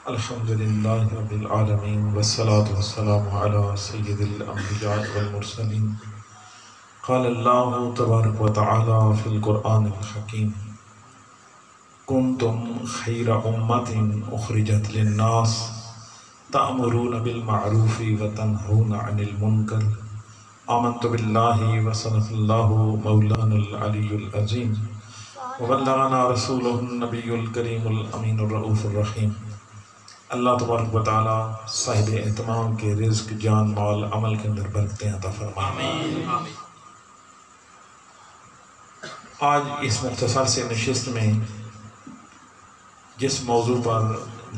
الحمدللہ رب العالمین والصلاة والسلام علی سید الانبیاء والمرسلین قال اللہ تبارک وتعالی فی القرآن الحکیم کنتم خیر امت اخرجت للناس تأمرون بالمعروف وتنہون عن المنکر آمنت باللہ وصدق اللہ مولانا العلی العظیم وبلغنا رسولہ النبی الکریم الامین الرؤوف الرحیم۔ اللہ تبارک و تعالی صاحب اہتمام کے رزق جان مال عمل کے اندر برکتیں عطا فرمائے۔ آج اس مختصر سے نشست میں جس موضوع پر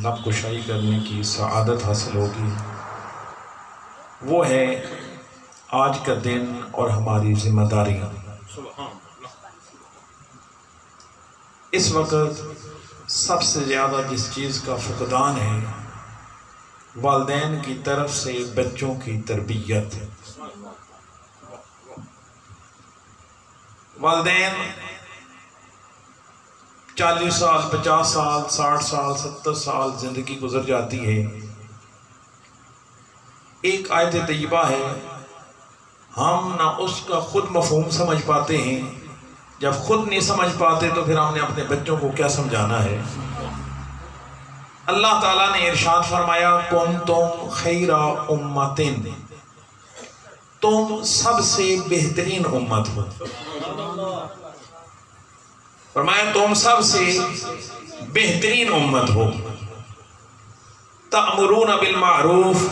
لب کشائی کرنے کی سعادت حاصل ہوگی وہ ہے آج کا دن اور ہماری ذمہ داریاں۔ اس وقت سب سے زیادہ جس چیز کا فقدان ہے والدین کی طرف سے بچوں کی تربیت۔ والدین 40 سال 50 سال 60 سال 70 سال زندگی گزر جاتی ہے، ایک آیت طیبہ ہے، ہم نہ اس کا خود مفہوم سمجھ پاتے ہیں، جب خود نہیں سمجھ پاتے تو پھر ہم نے اپنے بچوں کو کیا سمجھانا ہے۔ اللہ تعالیٰ نے ارشاد فرمایا کنتم خیر امت، تم سب سے بہترین امت ہو۔ فرمایا تم سب سے بہترین امت ہو۔ تأمرون بالمعروف،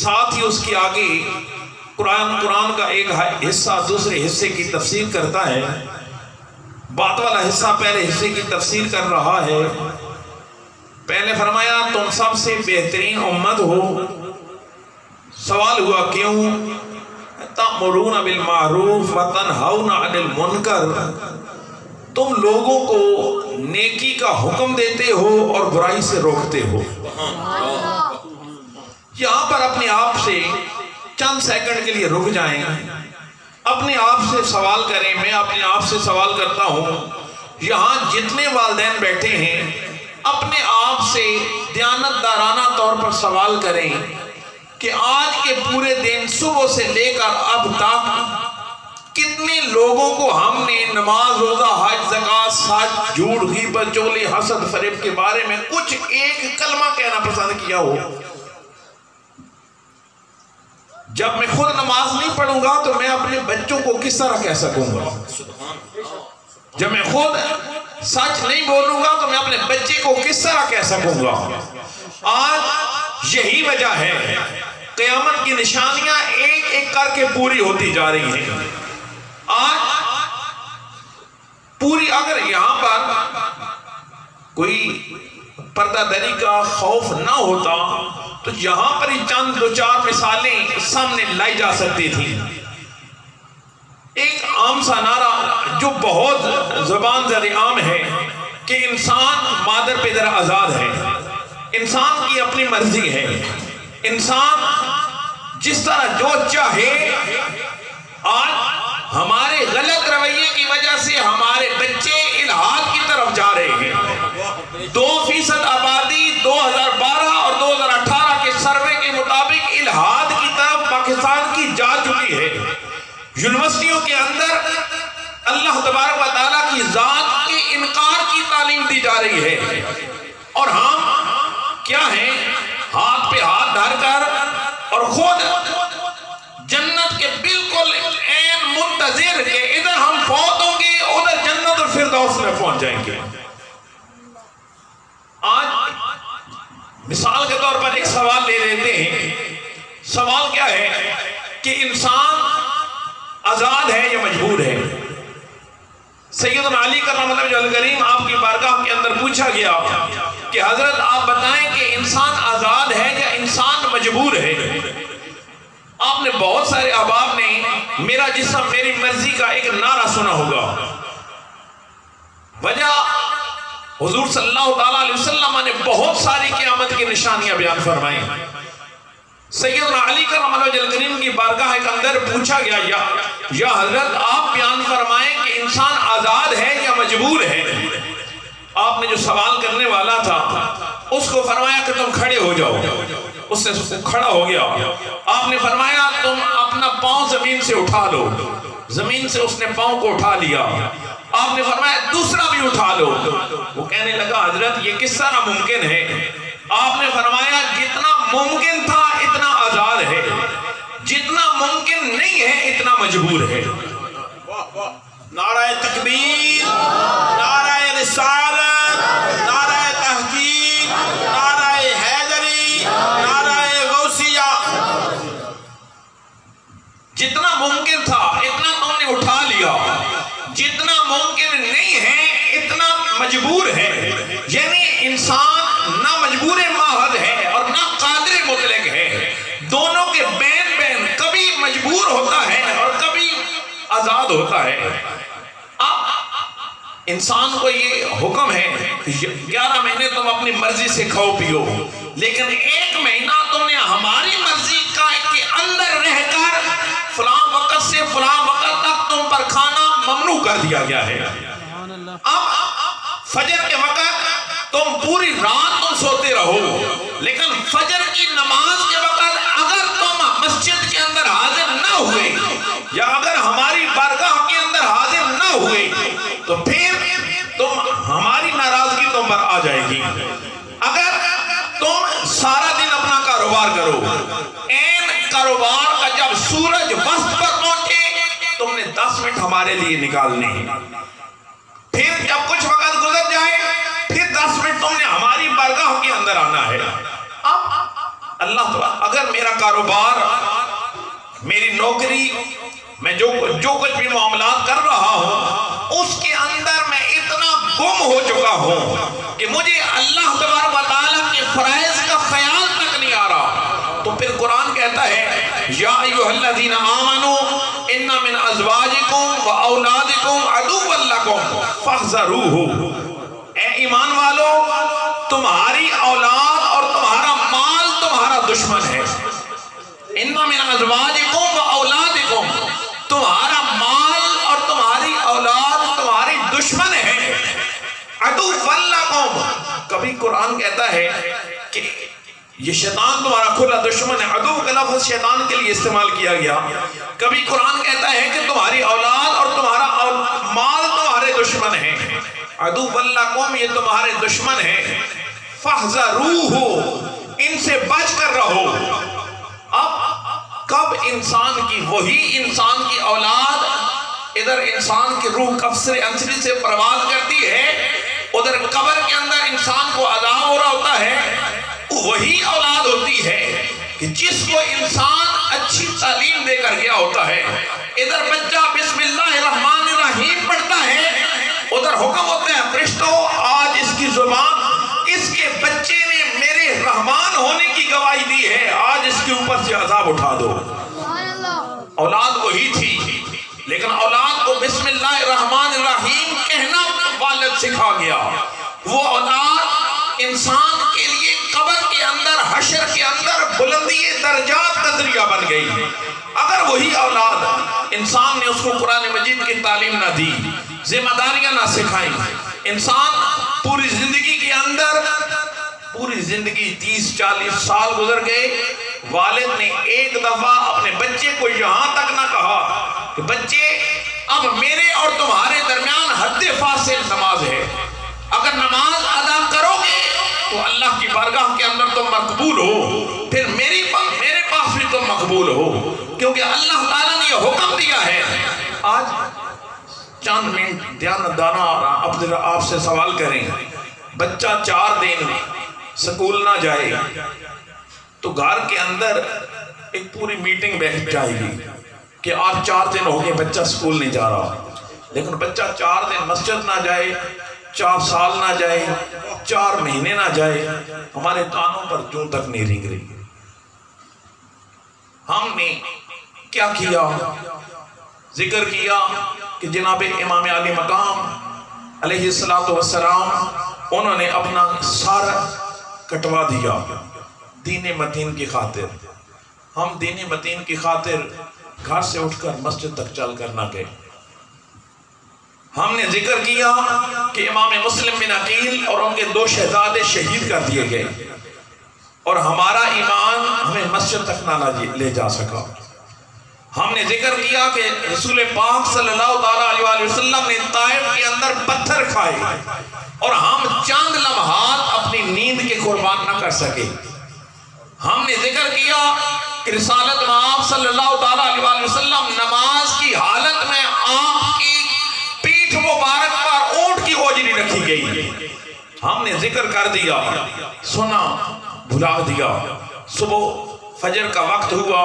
ساتھ ہی اس کی آگے قرآن کا ایک حصہ دوسرے حصے کی تفسیر کرتا ہے، بات والا حصہ پہلے حصے کی تفسیر کر رہا ہے۔ پہلے فرمایا تم سب سے بہترین امت ہو، سوال ہوا کیوں؟ تأمرون بالمعروف وتنہون عن المنکر، تم لوگوں کو نیکی کا حکم دیتے ہو اور برائی سے روکتے ہو۔ یہاں پر اپنے آپ سے چند سیکنڈ کے لیے رک جائیں، اپنے آپ سے سوال کریں۔ میں اپنے آپ سے سوال کرتا ہوں، یہاں جتنے والدین بیٹھے ہیں اپنے آپ سے دیانتدارانہ طور پر سوال کریں کہ آج کے پورے دن صبح سے لے کر اب تک کتنے لوگوں کو ہم نے نماز روزہ حج زکوٰۃ سچ جھوٹ غیبت چغلی حسد فریب کے بارے میں کچھ ایک کلمہ کہنا پسند کیا ہو؟ جب میں خود نماز نہیں پڑھوں گا تو میں اپنے بچوں کو کس طرح کہہ سکوں گا؟ جب میں خود سچ نہیں بولوں گا تو میں اپنے بچے کو کس طرح کہہ سکوں گا؟ آج یہی وجہ ہے قیامت کی نشانیاں ایک ایک کر کے پوری ہوتی جا رہی ہیں۔ آج پوری، اگر یہاں پر کوئی پردہ دری کا خوف نہ ہوتا تو یہاں پر ہی چند دو چار مثالیں سامنے لائی جا سکتی تھی۔ ایک عام سا نعرہ جو بہت زبان زر عام ہے کہ انسان مادر پدر آزاد ہے، انسان کی اپنی مرضی ہے، انسان جس طرح جو چاہے۔ آج ہمارے غلط رویے کی وجہ سے ہمارے بچے الحاد کی طرف جا رہے ہیں۔ 2% آبادی 2012 اور 2018 کے سروے کے مطابق الحاد کی طرف پاکستان کی جا چکی ہے۔ یونیورسٹیوں کے اندر اللہ تبارک و تعالیٰ کی ذات کے انکار کی تعلیم دی جا رہی ہے، اور ہم کیا ہیں؟ ہاتھ پہ ہاتھ دھر کر اور خود جنت کے بالکل عین منتظر کہ ادھر ہم فوت ہوں گے ادھر جنت الفردوس میں پہنچ جائیں گے۔ آج مثال کے طور پر ایک سوال لے لیتے ہیں۔ سوال کیا ہے کہ انسان آزاد ہے یا مجبور ہے؟ سیدنا علی کرم اللہ وجہہ الکریم آپ کی بارگاہ کے اندر پوچھا گیا کہ حضرت آپ بتائیں کہ انسان آزاد ہے یا انسان مجبور ہے؟ آپ نے بہت سارے احباب نے میرا جسم میری مرضی کا ایک نعرہ سنا ہوگا۔ وجہ حضور صلی اللہ تعالیٰ علیہ وسلم نے بہت ساری قیامت کی نشانیاں بیان فرمائیں۔ سیدنا علی کرم اللہ وجہہ الکریم کی بارگاہ کے اندر پوچھا گیا یا حضرت آپ بیان فرمائیں کہ انسان آزاد ہے یا مجبور ہے؟ آپ نے جو سوال کرنے والا تھا اس کو فرمایا کہ تم کھڑے ہو جاؤ. اس نے کھڑا ہو گیا. آپ نے فرمایا تم اپنا پاؤں زمین سے اٹھا لو. زمین سے اس نے پاؤں کو اٹھا لیا. آپ نے فرمایا دوسرا بھی اٹھا لو. وہ کہنے لگا حضرت یہ کس طرح ممکن ہے؟ آپ نے فرمایا جتنا ممکن تھا اتنا آزاد ہے، جتنا ممکن نہیں ہے اتنا مجبور ہے. نعرہ تکبیر، نعرہ رسالت، نعرہ تحقیق، نعرہ حیدری، نعرہ غوثیہ. جتنا ممکن تھا اتنا تم نے اٹھا لیا، جتنا ممکن نہیں ہے اتنا مجبور ہے. یعنی انسان نہ مجبور ماہد ہے اور نہ قادر مطلق ہے، دونوں کے بین بین کبھی مجبور ہوتا ہے اور کبھی آزاد ہوتا ہے. اب انسان کو یہ حکم ہے 11 مہینے تم اپنی مرضی سے کھاؤ پیو، لیکن 1 مہینہ تم نے ہماری مرضی کے اندر رہ کر فلاں وقت سے فلاں وقت تک تم پر کھانا ممنوع کر دیا گیا ہے. اب فجر کے وقت تم پوری رات تم سوتے رہو، لیکن فجر کی نماز کے وقت اگر تم مسجد کے اندر حاضر نہ ہوئے یا اگر ہماری بارگاہ کے اندر حاضر نہ ہوئے تو پھر تم ہماری ناراضگی تم پر آ جائے گی. اگر تم سارا دن اپنا کاروبار کرو، این کاروبار کا جب سورج وسط پر پہنچے تم نے 10 منٹ ہمارے لیے نکالنے ہیں، پھر جب کچھ وقت گزر جائے پھر 10 منٹ تم نے ہماری بارگاہ کے اندر آنا ہے. اب اللہ تعالیٰ اگر میرا کاروبار، میری نوکری، میں جو کچھ بھی معاملات کر رہا ہوں اس کے اندر میں اتنا گم ہو چکا ہوں کہ مجھے اللہ تبارک و تعالیٰ کے فرائض کا خیال تک نہیں آ رہا، تو پھر قرآن کہتا ہے یا ایھا الذین آمنوا ان من ازواجکم و اولادکم عدوا لکم فاحذروہ. اے ایمان والو، تمہاری اولاد اور تمہارا مال تمہارا دشمن ہے. ان من ازواجکم و اولادکم، تمہارا مال اور تمہاری اولاد تمہاری دشمن ہے. عدو لکم، کبھی قرآن کہتا ہے کہ یہ شیطان تمہارا کھلا دشمن ہے، عدو کا لفظ شیطان کے لیے استعمال کیا گیا. کبھی قرآن کہتا ہے کہ تمہاری اولاد اور تمہارا مال تمہارے دشمن ہے. عدو لکم، یہ تمہارے دشمن ہے. فاحذروہ، ان سے بچ کر رہو. اب کب انسان کی وہی انسان کی اولاد ادھر انسان کی روح کفسر انسری سے پرواز کرتی ہے، ادھر قبر کے اندر انسان کو عذاب ہو رہا ہوتا ہے، وہی اولاد ہوتی ہے کہ جس کو انسان اچھی تعلیم دے کر گیا ہوتا ہے. ادھر بچہ بسم اللہ الرحمن الرحیم پڑھتا ہے، ادھر حکم ہوتا ہے فرشتوں آج اس کی زبان، اس کے بچے نے میرے رحمان ہونے کی گواہی دی ہے، آج اس کے اوپر سے عذاب اٹھا دو. اولاد وہی تھی، لیکن اولاد کو بسم اللہ الرحمن الرحیم کہنا والد سکھا گیا. وہ اولاد انسان کے لیے قبر کے اندر، حشر کے اندر بلندی درجات کا ذریعہ بن گئی. اگر وہی اولاد انسان نے اس کو قرآن مجید کی تعلیم نہ دی، ذمہ داریاں نہ سکھائیں، انسان پوری زندگی کے اندر، پوری زندگی 30-40 سال گزر گئے، والد نے ایک دفعہ اپنے بچے کو یہاں تک نہ کہا کہ بچے اب میرے اور تمہارے درمیان حد فاصل نماز ہے، اگر نماز ادا کرو گے تو اللہ کی بارگاہ کے اندر تم مقبول ہو، پھر میرے پاس بھی تم مقبول ہو، کیونکہ اللہ تعالیٰ نے یہ حکم دیا ہے. آج چند منٹ دیانتدانہ آپ سے سوال کریں، بچہ 4 دن سکول نہ جائے تو گھر کے اندر ایک پوری میٹنگ بیٹھ جائے گی کہ آج 4 دن ہو گئے بچہ سکول نہیں جا رہا. لیکن بچہ 4 دن مسجد نہ جائے، 4 سال نہ جائے، 4 مہینے نہ جائے، ہمارے کانوں پر جوں تک نہیں رینگ رہی. ہم نے کیا کیا؟ ذکر کیا کہ جناب امام علی مقام علیہ السلام انہوں نے اپنا سارا کٹوا دیا دین متین کی خاطر. ہم دین متین کی خاطر گھر سے اٹھ کر مسجد تک چل کر نہ گئے. ہم نے ذکر کیا کہ امام مسلم بن عقیل اور ان کے 2 شہزادے شہید کر دیے گئے اور ہمارا ایمان ہمیں مسجد تک نہ لے جا سکا۔ ہم نے ذکر کیا کہ رسول پاک صلی اللہ علیہ وسلم نے طائف کے اندر پتھر کھائے اور ہم چند لمحات اپنی نیند کے قربان نہ کر سکے۔ ہم نے ذکر کیا کہ رسالت میں آپ صلی اللہ علیہ وسلم نماز کی حالت میں آپ کی پیٹھ مبارک پر اونٹ کی ہوجری رکھی گئی۔ ہم نے ذکر کر دیا، سنا، بھلا دیا۔ صبح فجر کا وقت ہوا،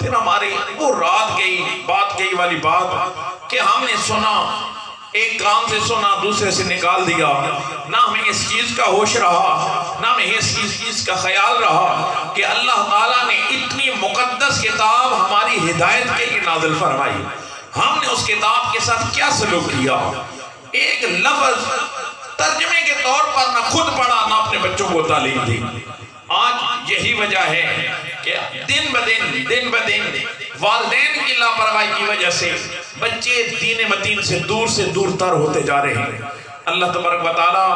پھر ہماری وہ رات گئی، بات گئی والی بات کہ ہم نے سنا، ایک کان سے سنا دوسرے سے نکال دیا، نہ ہمیں اس چیز کا ہوش رہا، نہ ہمیں اس چیز کا خیال رہا کہ اللہ تعالیٰ نے اتنی مقدس کتاب ہماری ہدایت کے لیے نازل فرمائی۔ ہم نے اس کتاب کے ساتھ کیا سلوک کیا؟ ایک لفظ ترجمے کے طور پر نہ خود پڑھا نہ اپنے بچوں کو تعلیم دی۔ آج یہی وجہ ہے کہ دن بدن والدین کی لاپرواہی کی وجہ سے بچے دین متین سے دور تر ہوتے جا رہے ہیں۔ اللہ تبارک و تعالیٰ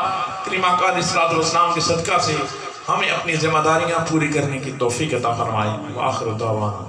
کریم آقا علیہ الصلوۃ والسلام کے صدقہ سے ہمیں اپنی ذمہ داریاں پوری کرنے کی توفیق عطا فرمائے۔ وآخر دعوانا